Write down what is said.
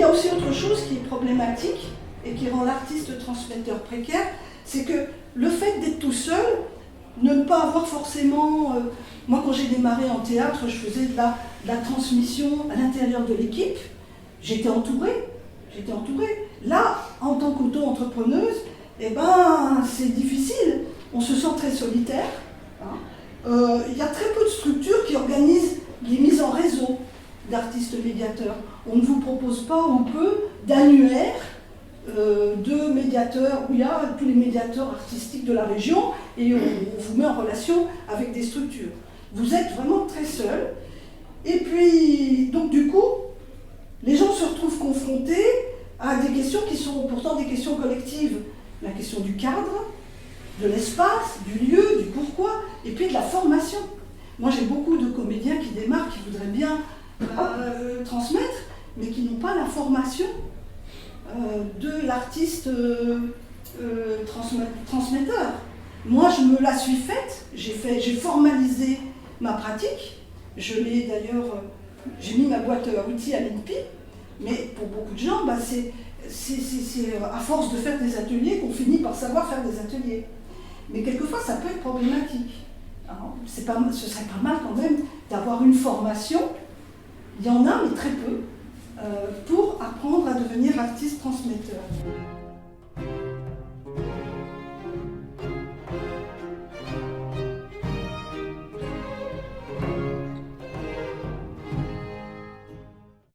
y a aussi autre chose qui est problématique et qui rend l'artiste transmetteur précaire, c'est que le fait d'être tout seul, ne pas avoir forcément... moi, quand j'ai démarré en théâtre, je faisais de la transmission à l'intérieur de l'équipe. J'étais entourée. Là, en tant qu'auto-entrepreneuse, eh ben, c'est difficile. On se sent très solitaire. Il y a très peu de structures qui organisent les mises en réseau d'artistes médiateurs. On ne vous propose pas ou peu d'annuaires de médiateurs où il y a tous les médiateurs artistiques de la région et on vous met en relation avec des structures. Vous êtes vraiment très seul. Et puis, donc du coup, les gens se retrouvent confrontés à des questions qui sont pourtant des questions collectives. La question du cadre, de l'espace, du lieu, du pourquoi, et puis de la formation. Moi, j'ai beaucoup de comédiens qui démarrent, qui voudraient bien transmettre, mais qui n'ont pas la formation de l'artiste transmetteur. Moi, je me la suis faite, j'ai formalisé ma pratique. Je l'ai d'ailleurs, j'ai mis ma boîte à outils à l'INPI, mais pour beaucoup de gens, bah, c'est à force de faire des ateliers qu'on finit par savoir faire des ateliers. Mais quelquefois, ça peut être problématique. Ce serait pas mal quand même d'avoir une formation, il y en a, mais très peu, pour apprendre à devenir artiste transmetteur.